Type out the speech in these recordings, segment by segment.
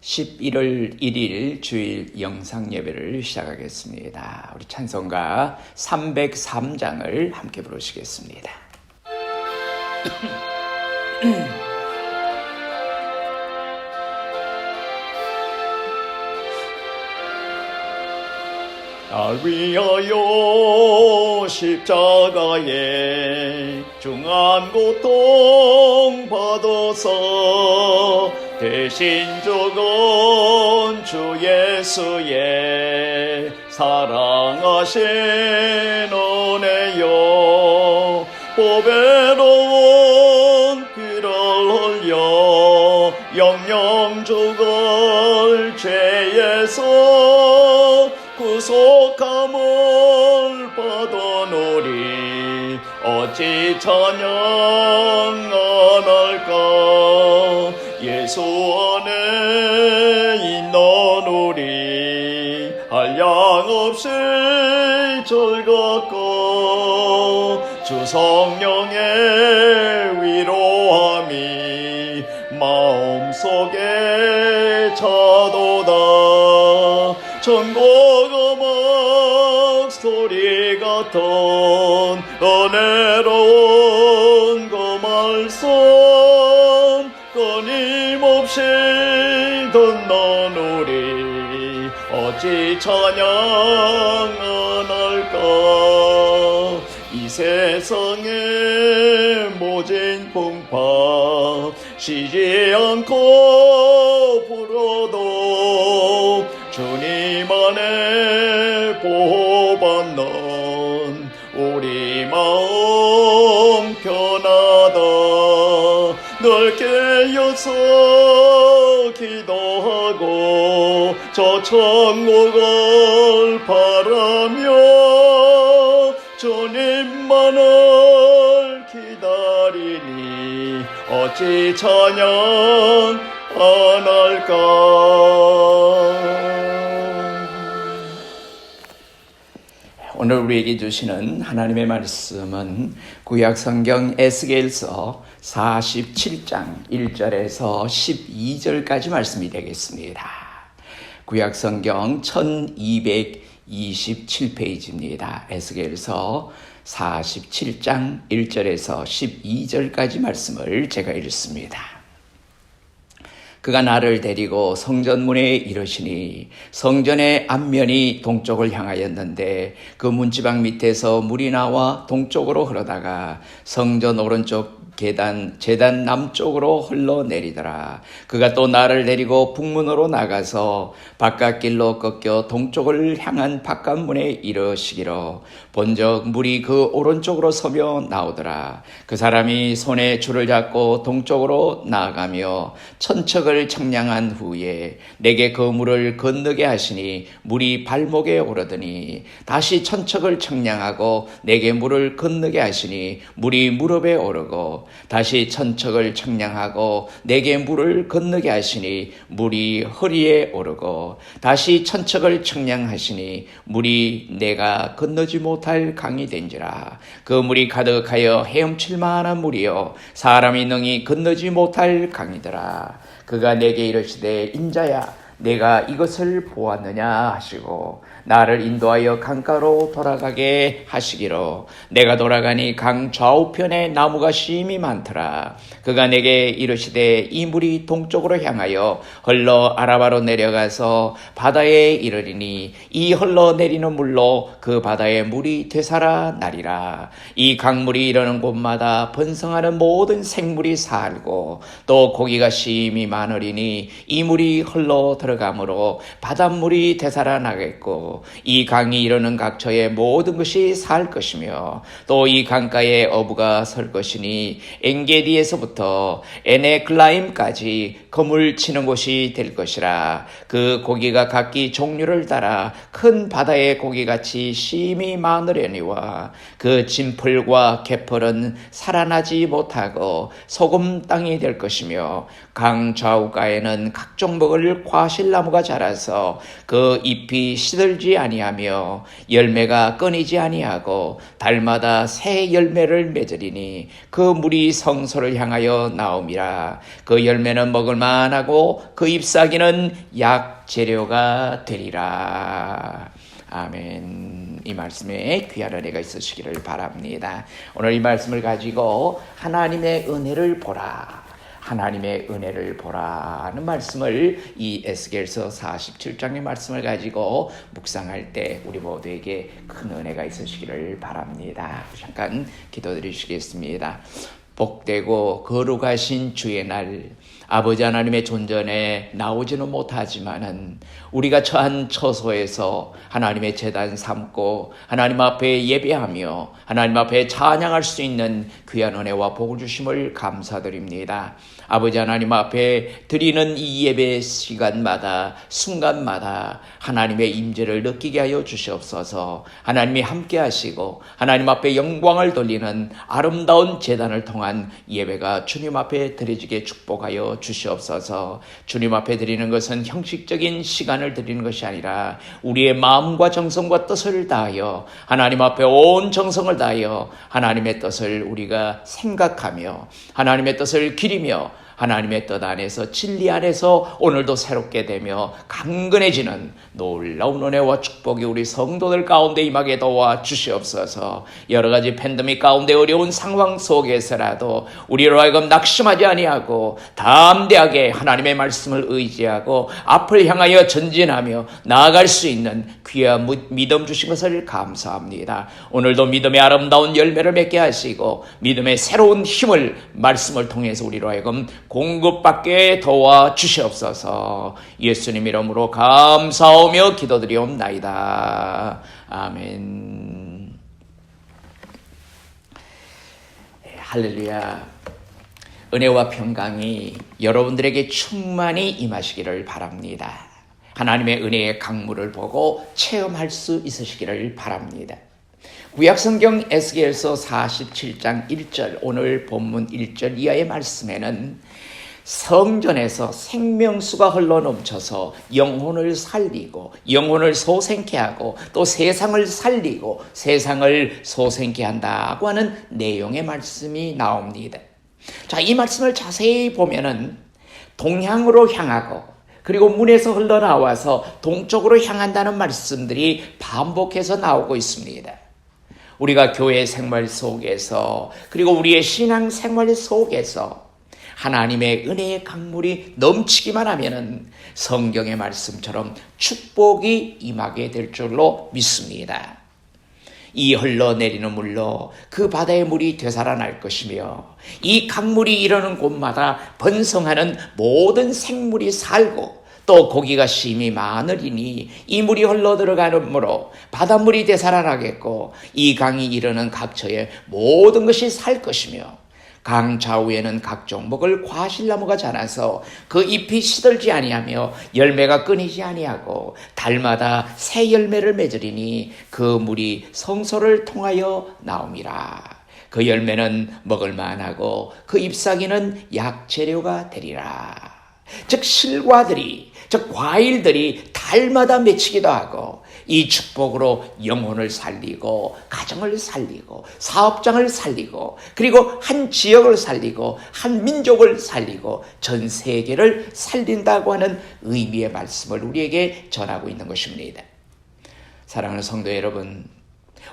11월 1일 주일 영상 예배를 시작하겠습니다. 우리 찬송가 303장을 함께 부르시겠습니다. 날 위하여 십자가에 중한 고통 받아서 대신 죽은 주 예수의 사랑하신 은혜여, 보배로운 피를 흘려 영영 죽을 죄에서 구속함을 받은 우리 어찌 찬양하날까. 예수 안에 있는 우리 한량없이 즐겁고 주 성령의 위로함이 마음속에 차도다. 천국 음악 소리 같은 은혜로운 그 말씀 끊임없이 듣는 우리 어찌 찬양하날까. 이 세상의 모진 풍파 쉬지 않고 불어도 주님 안에 보호받는 우리 마음 편하다. 늘 깨어서 기도하고 저 천국을 바라며 주님만을 기다리니 어찌 찬양하날까. 오늘 우리에게 주시는 하나님의 말씀은 구약성경 에스겔서 47장 1절에서 12절까지 말씀이 되겠습니다. 구약성경 1227페이지입니다. 에스겔서 47장 1절에서 12절까지 말씀을 제가 읽습니다. 그가 나를 데리고 성전문에 이르시니 성전의 앞면이 동쪽을 향하였는데 그 문지방 밑에서 물이 나와 동쪽으로 흐르다가 성전 오른쪽 제단 남쪽으로 흘러내리더라. 그가 또 나를 데리고 북문으로 나가서 바깥길로 꺾여 동쪽을 향한 바깥문에 이르시기로 본적 물이 그 오른쪽으로 서며 나오더라. 그 사람이 손에 줄을 잡고 동쪽으로 나아가며 천척을 청량한 후에 내게 그 물을 건너게 하시니 물이 발목에 오르더니 다시 천척을 청량하고 내게 물을 건너게 하시니 물이 무릎에 오르고 다시 천척을 청량하고 내게 물을 건너게 하시니 물이 허리에 오르고 다시 천척을 청량하시니 물이 내가 건너지 못할 강이 된지라. 그 물이 가득하여 헤엄칠 만한 물이요 사람이 능히 건너지 못할 강이더라. 그가 내게 이르시되 인자야 내가 이것을 보았느냐 하시고 나를 인도하여 강가로 돌아가게 하시기로 내가 돌아가니 강 좌우편에 나무가 심이 많더라. 그가 내게 이르시되 이 물이 동쪽으로 향하여 흘러 아라바로 내려가서 바다에 이르리니 이 흘러내리는 물로 그 바다의 물이 되살아나리라. 이 강물이 이르는 곳마다 번성하는 모든 생물이 살고 또 고기가 심이 많으리니 이 물이 흘러 들어가므로 바닷물이 되살아나겠고 이 강이 이르는 각처에 모든 것이 살 것이며 또 이 강가에 어부가 설 것이니 엔게디에서부터 에네글라임까지 그물 치는 곳이 될 것이라. 그 고기가 각기 종류를 따라 큰 바다의 고기같이 심이 많으려니와 그 진풀과 개펄은 살아나지 못하고 소금 땅이 될 것이며 강 좌우가에는 각종 먹을 과실 과실나무가 자라서 그 잎이 시들지 아니하며 열매가 끊이지 아니하고 달마다 새 열매를 맺으리니 그 물이 성소를 향하여 나옴이라. 그 열매는 먹을 만하고 그 잎사귀는 약 재료가 되리라. 아멘. 이 말씀에 귀한 은혜가 있으시기를 바랍니다. 오늘 이 말씀을 가지고 하나님의 은혜를 보라, 하나님의 은혜를 보라 하는 말씀을 이 에스겔서 47장의 말씀을 가지고 묵상할 때 우리 모두에게 큰 은혜가 있으시기를 바랍니다. 잠깐 기도드리시겠습니다. 복되고 거룩하신 주의 날, 아버지 하나님의 존전에 나오지는 못하지만은 우리가 처한 처소에서 하나님의 제단 삼고 하나님 앞에 예배하며 하나님 앞에 찬양할 수 있는 귀한 은혜와 복을 주심을 감사드립니다. 아버지 하나님 앞에 드리는 이 예배 시간마다 순간마다 하나님의 임재를 느끼게 하여 주시옵소서. 하나님이 함께 하시고 하나님 앞에 영광을 돌리는 아름다운 제단을 통한 예배가 주님 앞에 드려지게 축복하여 주시옵소서. 주님 앞에 드리는 것은 형식적인 시간을 드리는 것이 아니라 우리의 마음과 정성과 뜻을 다하여 하나님 앞에 온 정성을 다하여 하나님의 뜻을 우리가 생각하며 하나님의 뜻을 기리며 하나님의 뜻 안에서 진리 안에서 오늘도 새롭게 되며 강건해지는 놀라운 은혜와 축복이 우리 성도들 가운데 임하게 도와 주시옵소서. 여러 가지 팬데믹 가운데 어려운 상황 속에서라도 우리로 하여금 낙심하지 아니하고 담대하게 하나님의 말씀을 의지하고 앞을 향하여 전진하며 나아갈 수 있는 귀한 믿음 주신 것을 감사합니다. 오늘도 믿음의 아름다운 열매를 맺게 하시고 믿음의 새로운 힘을 말씀을 통해서 우리로 하여금 공급받게 도와 주시옵소서. 예수님 이름으로 감사하며 기도드리옵나이다. 아멘. 할렐루야. 은혜와 평강이 여러분들에게 충만히 임하시기를 바랍니다. 하나님의 은혜의 강물을 보고 체험할 수 있으시기를 바랍니다. 구약성경 에스겔서 47장 1절, 오늘 본문 1절 이하의 말씀에는 성전에서 생명수가 흘러넘쳐서 영혼을 살리고 영혼을 소생케 하고 또 세상을 살리고 세상을 소생케 한다고 하는 내용의 말씀이 나옵니다. 자, 이 말씀을 자세히 보면은 동향으로 향하고 그리고 문에서 흘러나와서 동쪽으로 향한다는 말씀들이 반복해서 나오고 있습니다. 우리가 교회 생활 속에서 그리고 우리의 신앙 생활 속에서 하나님의 은혜의 강물이 넘치기만 하면은 성경의 말씀처럼 축복이 임하게 될 줄로 믿습니다. 이 흘러내리는 물로 그 바다의 물이 되살아날 것이며 이 강물이 이르는 곳마다 번성하는 모든 생물이 살고 또 고기가 심히 많으리니 이 물이 흘러들어가므로 바닷물이 되살아나겠고 이 강이 이르는 각처에 모든 것이 살 것이며 강 좌우에는 각종 먹을 과실나무가 자라서 그 잎이 시들지 아니하며 열매가 끊이지 아니하고 달마다 새 열매를 맺으리니 그 물이 성소를 통하여 나옴이라. 그 열매는 먹을 만하고 그 잎사귀는 약재료가 되리라. 즉 실과들이, 즉 과일들이 달마다 맺히기도 하고 이 축복으로 영혼을 살리고 가정을 살리고 사업장을 살리고 그리고 한 지역을 살리고 한 민족을 살리고 전 세계를 살린다고 하는 의미의 말씀을 우리에게 전하고 있는 것입니다. 사랑하는 성도 여러분,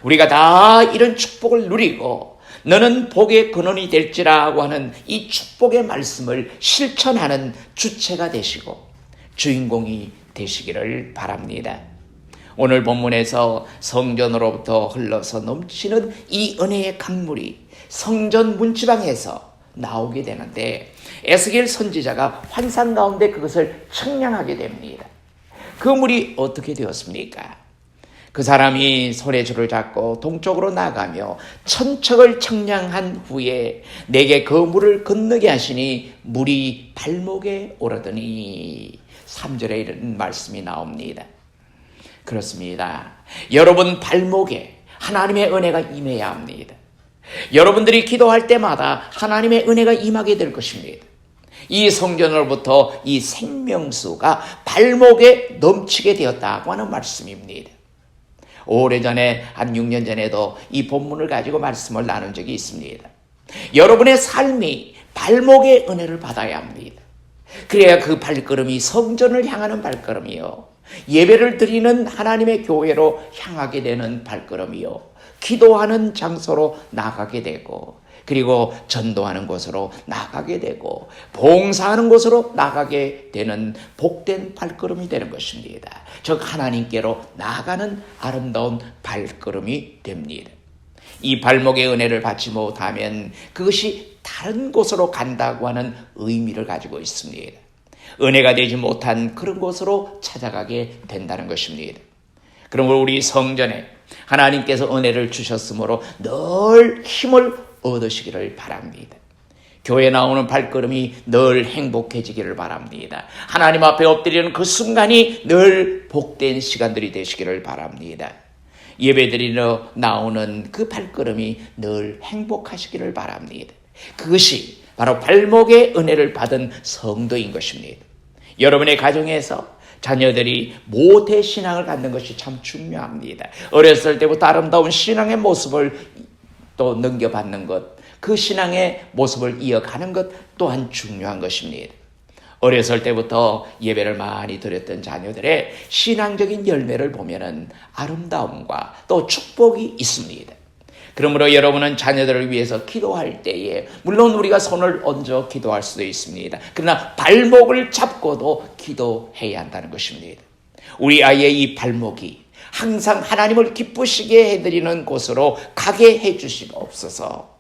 우리가 다 이런 축복을 누리고 너는 복의 근원이 될지라고 하는 이 축복의 말씀을 실천하는 주체가 되시고 주인공이 되시기를 바랍니다. 오늘 본문에서 성전으로부터 흘러서 넘치는 이 은혜의 강물이 성전 문지방에서 나오게 되는데 에스겔 선지자가 환상 가운데 그것을 측량하게 됩니다. 그 물이 어떻게 되었습니까? 그 사람이 손에 줄을 잡고 동쪽으로 나가며 천척을 측량한 후에 내게 그 물을 건너게 하시니 물이 발목에 오르더니 3절에 이런 말씀이 나옵니다. 그렇습니다. 여러분 발목에 하나님의 은혜가 임해야 합니다. 여러분들이 기도할 때마다 하나님의 은혜가 임하게 될 것입니다. 이 성전으로부터 이 생명수가 발목에 넘치게 되었다고 하는 말씀입니다. 오래전에 한 6년 전에도 이 본문을 가지고 말씀을 나눈 적이 있습니다. 여러분의 삶이 발목의 은혜를 받아야 합니다. 그래야 그 발걸음이 성전을 향하는 발걸음이요, 예배를 드리는 하나님의 교회로 향하게 되는 발걸음이요, 기도하는 장소로 나가게 되고, 그리고 전도하는 곳으로 나가게 되고, 봉사하는 곳으로 나가게 되는 복된 발걸음이 되는 것입니다. 즉 하나님께로 나아가는 아름다운 발걸음이 됩니다. 이 발목의 은혜를 받지 못하면 그것이 다른 곳으로 간다고 하는 의미를 가지고 있습니다. 은혜가 되지 못한 그런 곳으로 찾아가게 된다는 것입니다. 그러므로 우리 성전에 하나님께서 은혜를 주셨으므로 늘 힘을 얻으시기를 바랍니다. 교회 나오는 발걸음이 늘 행복해지기를 바랍니다. 하나님 앞에 엎드리는 그 순간이 늘 복된 시간들이 되시기를 바랍니다. 예배드리러 나오는 그 발걸음이 늘 행복하시기를 바랍니다. 그것이 바로 발목의 은혜를 받은 성도인 것입니다. 여러분의 가정에서 자녀들이 모태신앙을 갖는 것이 참 중요합니다. 어렸을 때부터 아름다운 신앙의 모습을 또 넘겨받는 것, 그 신앙의 모습을 이어가는 것 또한 중요한 것입니다. 어렸을 때부터 예배를 많이 드렸던 자녀들의 신앙적인 열매를 보면은 아름다움과 또 축복이 있습니다. 그러므로 여러분은 자녀들을 위해서 기도할 때에 물론 우리가 손을 얹어 기도할 수도 있습니다. 그러나 발목을 잡고도 기도해야 한다는 것입니다. 우리 아이의 이 발목이 항상 하나님을 기쁘시게 해드리는 곳으로 가게 해주시옵소서.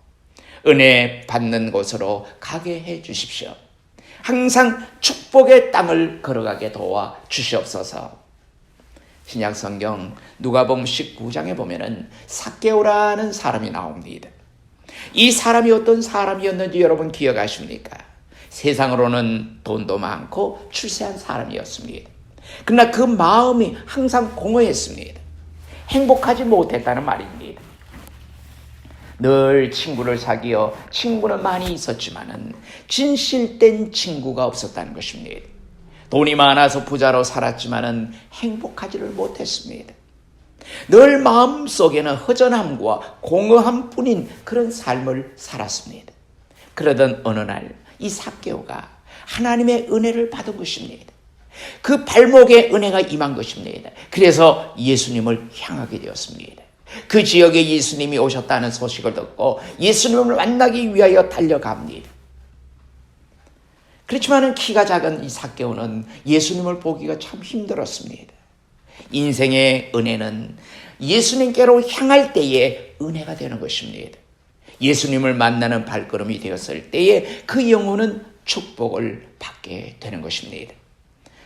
은혜 받는 곳으로 가게 해주십시오. 항상 축복의 땅을 걸어가게 도와 주시옵소서. 신약성경 누가복음 19장에 보면은 삭개오라는 사람이 나옵니다. 이 사람이 어떤 사람이었는지 여러분 기억하십니까? 세상으로는 돈도 많고 출세한 사람이었습니다. 그러나 그 마음이 항상 공허했습니다. 행복하지 못했다는 말입니다. 늘 친구를 사귀어 친구는 많이 있었지만은 진실된 친구가 없었다는 것입니다. 돈이 많아서 부자로 살았지만은 행복하지를 못했습니다. 늘 마음속에는 허전함과 공허함 뿐인 그런 삶을 살았습니다. 그러던 어느 날 이 삭개오가 하나님의 은혜를 받은 것입니다. 그 발목에 은혜가 임한 것입니다. 그래서 예수님을 향하게 되었습니다. 그 지역에 예수님이 오셨다는 소식을 듣고 예수님을 만나기 위하여 달려갑니다. 그렇지만 키가 작은 이 삭개오는 예수님을 보기가 참 힘들었습니다. 인생의 은혜는 예수님께로 향할 때에 은혜가 되는 것입니다. 예수님을 만나는 발걸음이 되었을 때에 그 영혼은 축복을 받게 되는 것입니다.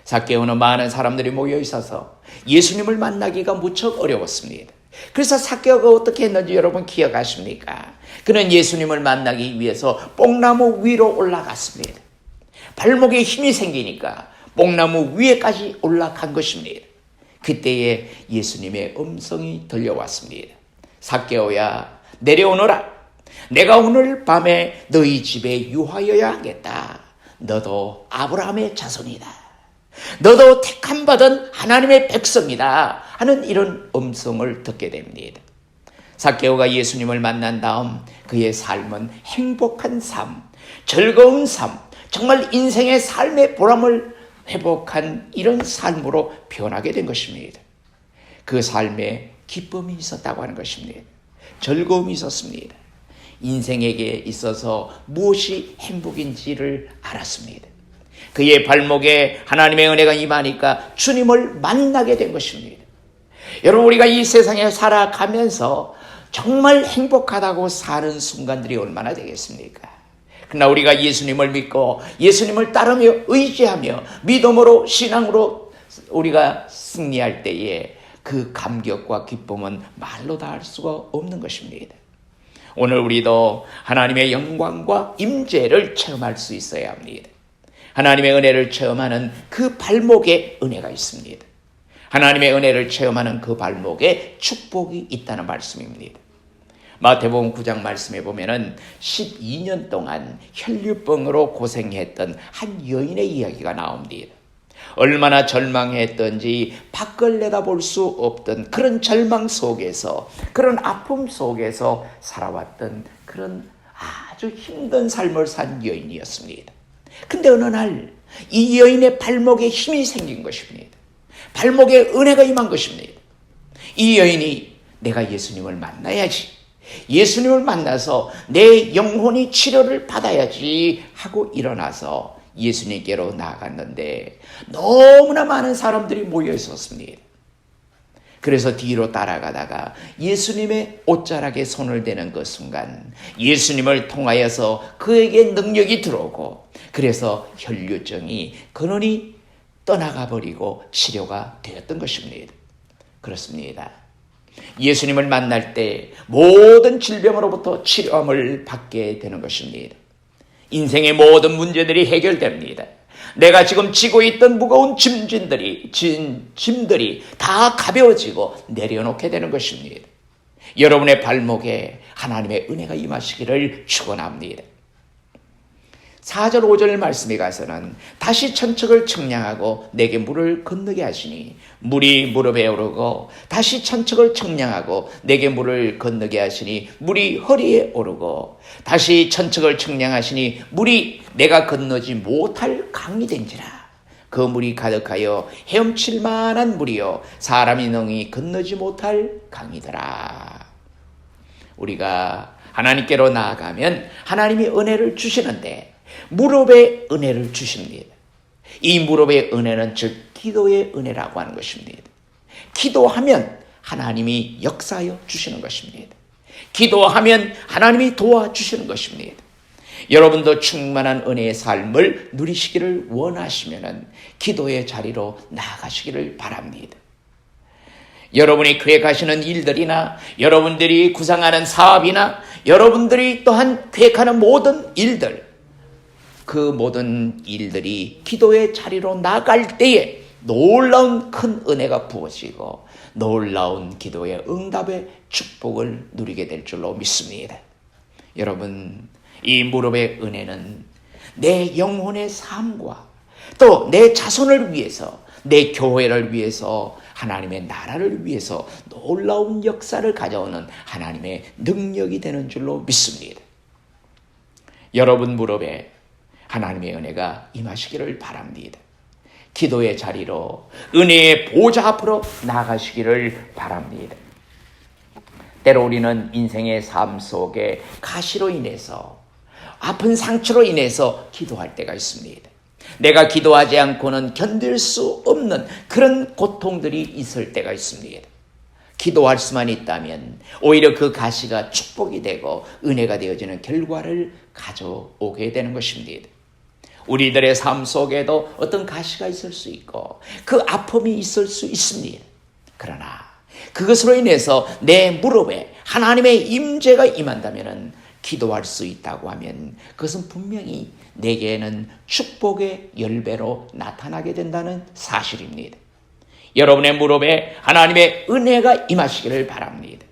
삭개오는 많은 사람들이 모여 있어서 예수님을 만나기가 무척 어려웠습니다. 그래서 삭개오가 어떻게 했는지 여러분 기억하십니까? 그는 예수님을 만나기 위해서 뽕나무 위로 올라갔습니다. 발목에 힘이 생기니까 뽕나무 위에까지 올라간 것입니다. 그때에 예수님의 음성이 들려왔습니다. 삭개오야, 내려오너라. 내가 오늘 밤에 너희 집에 유하여야 하겠다. 너도 아브라함의 자손이다. 너도 택함받은 하나님의 백성이다. 하는 이런 음성을 듣게 됩니다. 삭개오가 예수님을 만난 다음 그의 삶은 행복한 삶, 즐거운 삶, 정말 인생의 삶의 보람을 회복한 이런 삶으로 변하게 된 것입니다. 그 삶에 기쁨이 있었다고 하는 것입니다. 즐거움이 있었습니다. 인생에게 있어서 무엇이 행복인지를 알았습니다. 그의 발목에 하나님의 은혜가 임하니까 주님을 만나게 된 것입니다. 여러분, 우리가 이 세상에 살아가면서 정말 행복하다고 사는 순간들이 얼마나 되겠습니까? 그러나 우리가 예수님을 믿고 예수님을 따르며 의지하며 믿음으로 신앙으로 우리가 승리할 때에 그 감격과 기쁨은 말로 다 할 수가 없는 것입니다. 오늘 우리도 하나님의 영광과 임재를 체험할 수 있어야 합니다. 하나님의 은혜를 체험하는 그 발목에 은혜가 있습니다. 하나님의 은혜를 체험하는 그 발목에 축복이 있다는 말씀입니다. 마태복음 9장 말씀에 보면은 12년 동안 혈류병으로 고생했던 한 여인의 이야기가 나옵니다. 얼마나 절망했던지 밖을 내다볼 수 없던 그런 절망 속에서, 그런 아픔 속에서 살아왔던 그런 아주 힘든 삶을 산 여인이었습니다. 근데 어느 날 이 여인의 발목에 힘이 생긴 것입니다. 발목에 은혜가 임한 것입니다. 이 여인이 내가 예수님을 만나야지, 예수님을 만나서 내 영혼이 치료를 받아야지 하고 일어나서 예수님께로 나아갔는데 너무나 많은 사람들이 모여 있었습니다. 그래서 뒤로 따라가다가 예수님의 옷자락에 손을 대는 그 순간 예수님을 통하여서 그에게 능력이 들어오고, 그래서 혈류증이 근원이 떠나가 버리고 치료가 되었던 것입니다. 그렇습니다. 예수님을 만날 때 모든 질병으로부터 치료함을 받게 되는 것입니다. 인생의 모든 문제들이 해결됩니다. 내가 지금 지고 있던 무거운 짐들이 다 가벼워지고 내려놓게 되는 것입니다. 여러분의 발목에 하나님의 은혜가 임하시기를 축원합니다. 4절 5절 말씀에 가서는 다시 천척을 청량하고 내게 물을 건너게 하시니 물이 무릎에 오르고, 다시 천척을 청량하고 내게 물을 건너게 하시니 물이 허리에 오르고, 다시 천척을 청량하시니 물이 내가 건너지 못할 강이 된지라. 그 물이 가득하여 헤엄칠 만한 물이요 사람이 능히 건너지 못할 강이더라. 우리가 하나님께로 나아가면 하나님이 은혜를 주시는데 무릎에 은혜를 주십니다. 이 무릎의 은혜는 즉 기도의 은혜라고 하는 것입니다. 기도하면 하나님이 역사하여 주시는 것입니다. 기도하면 하나님이 도와주시는 것입니다. 여러분도 충만한 은혜의 삶을 누리시기를 원하시면 기도의 자리로 나아가시기를 바랍니다. 여러분이 계획하시는 일들이나 여러분들이 구상하는 사업이나 여러분들이 또한 계획하는 모든 일들, 그 모든 일들이 기도의 자리로 나갈 때에 놀라운 큰 은혜가 부어지고 놀라운 기도의 응답의 축복을 누리게 될 줄로 믿습니다. 여러분, 이 무릎의 은혜는 내 영혼의 삶과 또 내 자손을 위해서, 내 교회를 위해서, 하나님의 나라를 위해서 놀라운 역사를 가져오는 하나님의 능력이 되는 줄로 믿습니다. 여러분 무릎에 하나님의 은혜가 임하시기를 바랍니다. 기도의 자리로 은혜의 보좌 앞으로 나가시기를 바랍니다. 때로 우리는 인생의 삶 속에 가시로 인해서, 아픈 상처로 인해서 기도할 때가 있습니다. 내가 기도하지 않고는 견딜 수 없는 그런 고통들이 있을 때가 있습니다. 기도할 수만 있다면 오히려 그 가시가 축복이 되고 은혜가 되어지는 결과를 가져오게 되는 것입니다. 우리들의 삶 속에도 어떤 가시가 있을 수 있고 그 아픔이 있을 수 있습니다. 그러나 그것으로 인해서 내 무릎에 하나님의 임재가 임한다면, 기도할 수 있다고 하면 그것은 분명히 내게는 축복의 10배로 나타나게 된다는 사실입니다. 여러분의 무릎에 하나님의 은혜가 임하시기를 바랍니다.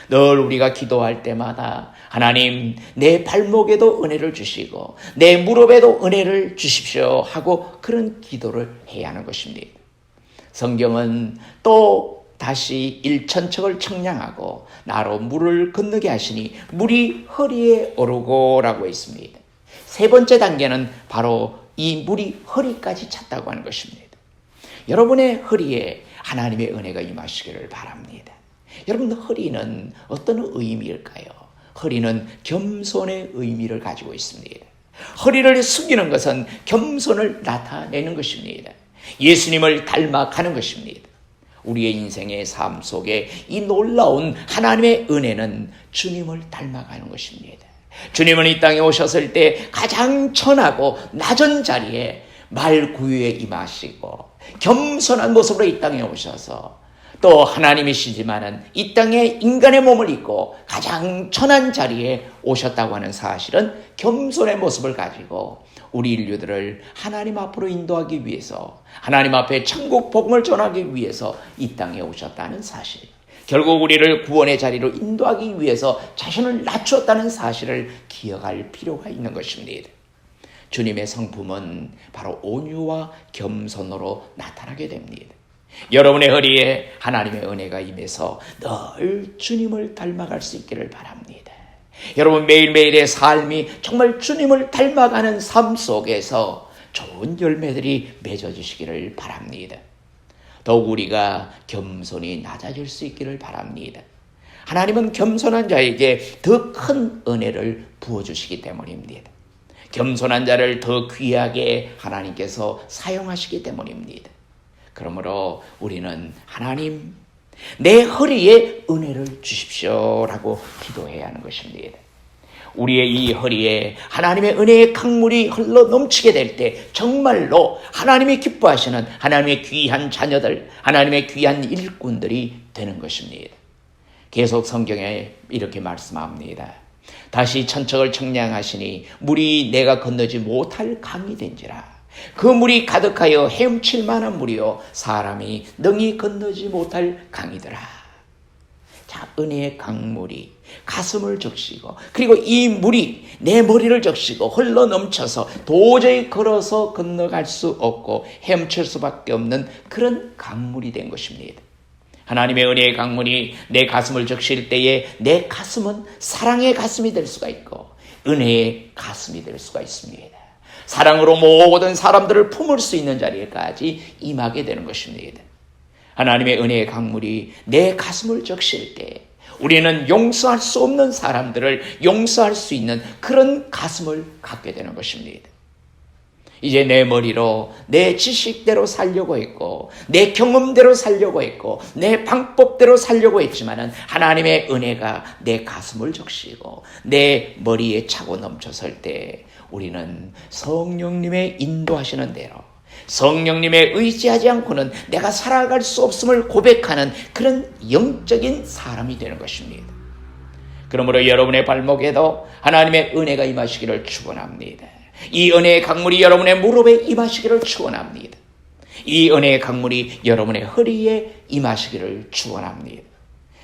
늘 우리가 기도할 때마다 하나님, 내 발목에도 은혜를 주시고 내 무릎에도 은혜를 주십시오 하고 그런 기도를 해야 하는 것입니다. 성경은 또 다시 일천척을 청량하고 나로 물을 건너게 하시니 물이 허리에 오르고 라고 했습니다. 세 번째 단계는 바로 이 물이 허리까지 찼다고 하는 것입니다. 여러분의 허리에 하나님의 은혜가 임하시기를 바랍니다. 여러분, 허리는 어떤 의미일까요? 허리는 겸손의 의미를 가지고 있습니다. 허리를 숙이는 것은 겸손을 나타내는 것입니다. 예수님을 닮아가는 것입니다. 우리의 인생의 삶 속에 이 놀라운 하나님의 은혜는 주님을 닮아가는 것입니다. 주님은 이 땅에 오셨을 때 가장 천하고 낮은 자리에 말구유에 임하시고 겸손한 모습으로 이 땅에 오셔서 또 하나님이시지만은 이 땅에 인간의 몸을 입고 가장 천한 자리에 오셨다고 하는 사실은 겸손의 모습을 가지고 우리 인류들을 하나님 앞으로 인도하기 위해서, 하나님 앞에 천국 복음을 전하기 위해서 이 땅에 오셨다는 사실. 결국 우리를 구원의 자리로 인도하기 위해서 자신을 낮췄다는 사실을 기억할 필요가 있는 것입니다. 주님의 성품은 바로 온유와 겸손으로 나타나게 됩니다. 여러분의 허리에 하나님의 은혜가 임해서 늘 주님을 닮아갈 수 있기를 바랍니다. 여러분 매일매일의 삶이 정말 주님을 닮아가는 삶 속에서 좋은 열매들이 맺어지시기를 바랍니다. 더욱 우리가 겸손히 낮아질 수 있기를 바랍니다. 하나님은 겸손한 자에게 더 큰 은혜를 부어주시기 때문입니다. 겸손한 자를 더 귀하게 하나님께서 사용하시기 때문입니다. 그러므로 우리는 하나님, 내 허리에 은혜를 주십시오라고 기도해야 하는 것입니다. 우리의 이 허리에 하나님의 은혜의 강물이 흘러 넘치게 될 때 정말로 하나님이 기뻐하시는 하나님의 귀한 자녀들, 하나님의 귀한 일꾼들이 되는 것입니다. 계속 성경에 이렇게 말씀합니다. 다시 천척을 청량하시니 물이 내가 건너지 못할 강이 된지라. 그 물이 가득하여 헤엄칠 만한 물이요 사람이 능히 건너지 못할 강이더라. 자, 은혜의 강물이 가슴을 적시고 그리고 이 물이 내 머리를 적시고 흘러 넘쳐서 도저히 걸어서 건너갈 수 없고 헤엄칠 수밖에 없는 그런 강물이 된 것입니다. 하나님의 은혜의 강물이 내 가슴을 적실 때에 내 가슴은 사랑의 가슴이 될 수가 있고 은혜의 가슴이 될 수가 있습니다. 사랑으로 모든 사람들을 품을 수 있는 자리에까지 임하게 되는 것입니다. 하나님의 은혜의 강물이 내 가슴을 적실 때 우리는 용서할 수 없는 사람들을 용서할 수 있는 그런 가슴을 갖게 되는 것입니다. 이제 내 머리로 내 지식대로 살려고 했고 내 경험대로 살려고 했고 내 방법대로 살려고 했지만은 하나님의 은혜가 내 가슴을 적시고 내 머리에 차고 넘쳐설 때 우리는 성령님의 인도하시는 대로 성령님의 의지하지 않고는 내가 살아갈 수 없음을 고백하는 그런 영적인 사람이 되는 것입니다. 그러므로 여러분의 발목에도 하나님의 은혜가 임하시기를 축원합니다. 이 은혜의 강물이 여러분의 무릎에 임하시기를 축원합니다. 이 은혜의 강물이 여러분의 허리에 임하시기를 축원합니다.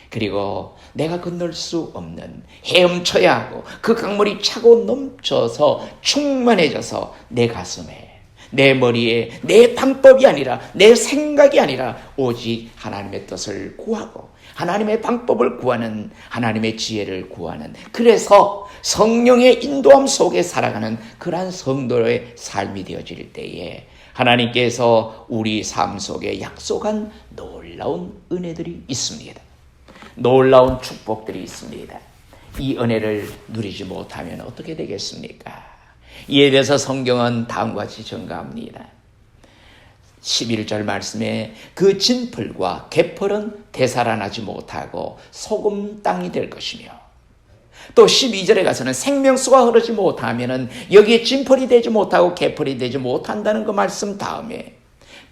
그리고 내가 건널 수 없는 헤엄쳐야 하고 그 강물이 차고 넘쳐서 충만해져서 내 가슴에 내 머리에 내 방법이 아니라 내 생각이 아니라 오직 하나님의 뜻을 구하고 하나님의 방법을 구하는 하나님의 지혜를 구하는 그래서 성령의 인도함 속에 살아가는 그러한 성도의 삶이 되어질 때에 하나님께서 우리 삶 속에 약속한 놀라운 은혜들이 있습니다. 놀라운 축복들이 있습니다. 이 은혜를 누리지 못하면 어떻게 되겠습니까? 이에 대해서 성경은 다음과 같이 전가합니다. 11절 말씀에 그 진풀과 개펄은 되살아나지 못하고 소금 땅이 될 것이며 또 12절에 가서는 생명수가 흐르지 못하면 여기에 진펄이 되지 못하고 개펄이 되지 못한다는 그 말씀 다음에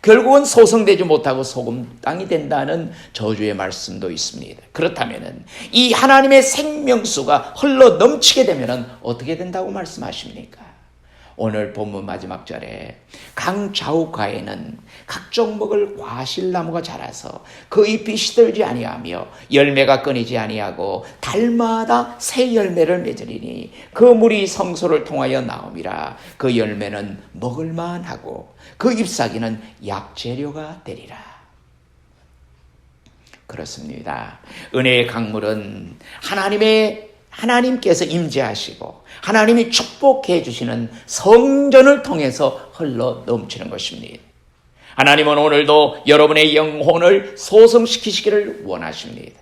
결국은 소성되지 못하고 소금 땅이 된다는 저주의 말씀도 있습니다. 그렇다면 이 하나님의 생명수가 흘러 넘치게 되면 어떻게 된다고 말씀하십니까? 오늘 본문 마지막 절에 강 좌우가에는 각종 먹을 과실나무가 자라서 그 잎이 시들지 아니하며 열매가 끊이지 아니하고 달마다 새 열매를 맺으리니 그 물이 성소를 통하여 나옴이라. 그 열매는 먹을만하고 그 잎사귀는 약재료가 되리라. 그렇습니다. 은혜의 강물은 하나님께서 임재하시고 하나님이 축복해 주시는 성전을 통해서 흘러 넘치는 것입니다. 하나님은 오늘도 여러분의 영혼을 소성시키시기를 원하십니다.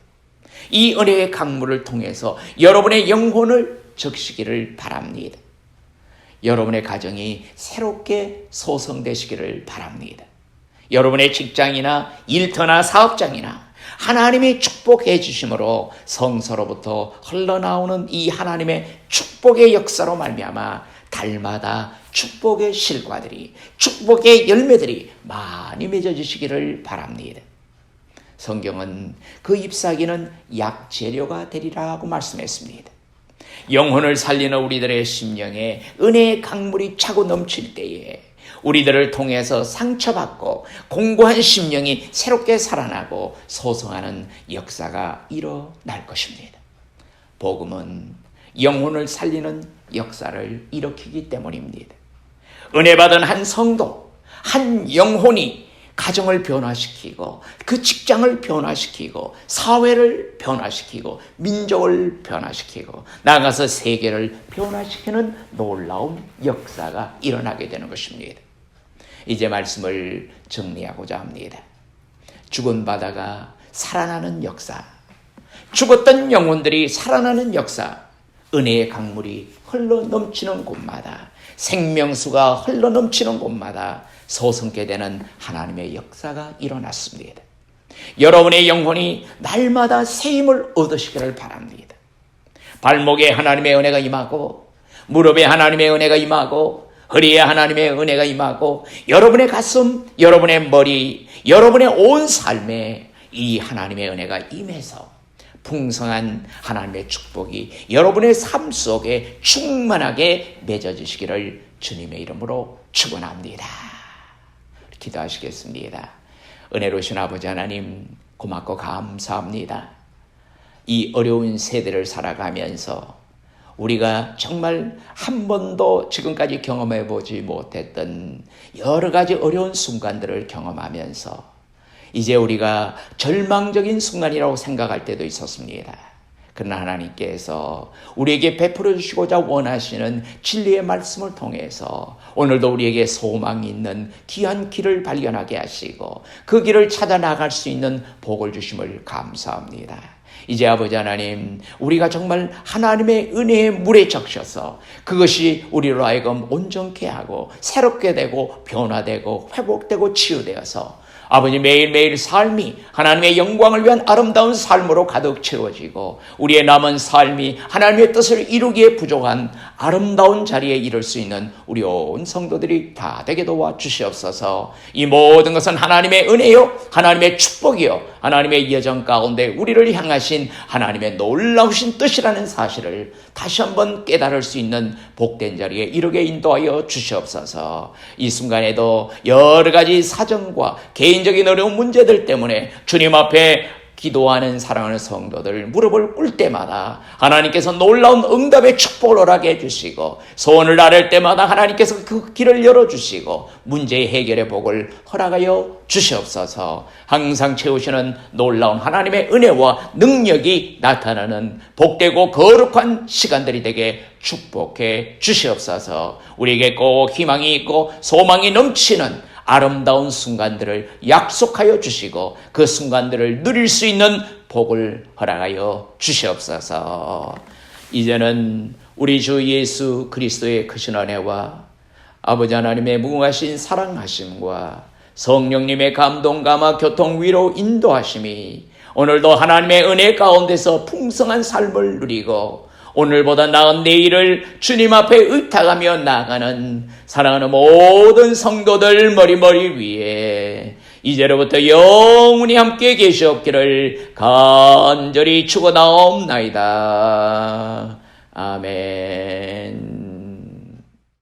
이 은혜의 강물을 통해서 여러분의 영혼을 적시기를 바랍니다. 여러분의 가정이 새롭게 소성되시기를 바랍니다. 여러분의 직장이나 일터나 사업장이나 하나님이 축복해 주심으로 성서로부터 흘러나오는 이 하나님의 축복의 역사로 말미암아 달마다 축복의 실과들이 축복의 열매들이 많이 맺어지시기를 바랍니다. 성경은 그 잎사귀는 약재료가 되리라고 말씀했습니다. 영혼을 살리는 우리들의 심령에 은혜의 강물이 차고 넘칠 때에 우리들을 통해서 상처받고 공고한 심령이 새롭게 살아나고 소성하는 역사가 일어날 것입니다. 복음은 영혼을 살리는 역사를 일으키기 때문입니다. 은혜 받은 한 성도, 한 영혼이 가정을 변화시키고 그 직장을 변화시키고 사회를 변화시키고 민족을 변화시키고 나아가서 세계를 변화시키는 놀라운 역사가 일어나게 되는 것입니다. 이제 말씀을 정리하고자 합니다. 죽은 바다가 살아나는 역사, 죽었던 영혼들이 살아나는 역사, 은혜의 강물이 흘러넘치는 곳마다, 생명수가 흘러넘치는 곳마다 소성케 되는 하나님의 역사가 일어났습니다. 여러분의 영혼이 날마다 새 힘을 얻으시기를 바랍니다. 발목에 하나님의 은혜가 임하고 무릎에 하나님의 은혜가 임하고 허리에 하나님의 은혜가 임하고 여러분의 가슴, 여러분의 머리, 여러분의 온 삶에 이 하나님의 은혜가 임해서 풍성한 하나님의 축복이 여러분의 삶 속에 충만하게 맺어지시기를 주님의 이름으로 축원합니다. 기도하시겠습니다. 은혜로우신 아버지 하나님, 고맙고 감사합니다. 이 어려운 세대를 살아가면서 우리가 정말 한 번도 지금까지 경험해 보지 못했던 여러 가지 어려운 순간들을 경험하면서 이제 우리가 절망적인 순간이라고 생각할 때도 있었습니다. 그러나 하나님께서 우리에게 베풀어 주시고자 원하시는 진리의 말씀을 통해서 오늘도 우리에게 소망이 있는 귀한 길을 발견하게 하시고 그 길을 찾아 나갈 수 있는 복을 주심을 감사합니다. 이제 아버지 하나님, 우리가 정말 하나님의 은혜의 물에 적셔서 그것이 우리로 하여금 온전케 하고 새롭게 되고 변화되고 회복되고 치유되어서 아버지 매일매일 삶이 하나님의 영광을 위한 아름다운 삶으로 가득 채워지고 우리의 남은 삶이 하나님의 뜻을 이루기에 부족한 아름다운 자리에 이를 수 있는 우리 온 성도들이 다 되게 도와주시옵소서. 이 모든 것은 하나님의 은혜요, 하나님의 축복이요, 하나님의 여정 가운데 우리를 향하신 하나님의 놀라우신 뜻이라는 사실을 다시 한번 깨달을 수 있는 복된 자리에 이르게 인도하여 주시옵소서. 이 순간에도 여러 가지 사정과 개인적인 어려운 문제들 때문에 주님 앞에 기도하는 사랑하는 성도들 무릎을 꿇을 때마다 하나님께서 놀라운 응답의 축복을 허락해 주시고 소원을 아뢰을 때마다 하나님께서 그 길을 열어주시고 문제의 해결의 복을 허락하여 주시옵소서. 항상 채우시는 놀라운 하나님의 은혜와 능력이 나타나는 복되고 거룩한 시간들이 되게 축복해 주시옵소서. 우리에게 꼭 희망이 있고 소망이 넘치는 아름다운 순간들을 약속하여 주시고 그 순간들을 누릴 수 있는 복을 허락하여 주시옵소서. 이제는 우리 주 예수 그리스도의 크신 은혜와 아버지 하나님의 무궁하신 사랑하심과 성령님의 감동 감화 교통 위로 인도하심이 오늘도 하나님의 은혜 가운데서 풍성한 삶을 누리고 오늘보다 나은 내일을 주님 앞에 의탁하며 나아가는 사랑하는 모든 성도들 머리머리 위에 이제로부터 영원히 함께 계시옵기를 간절히 축원하옵나이다. 아멘.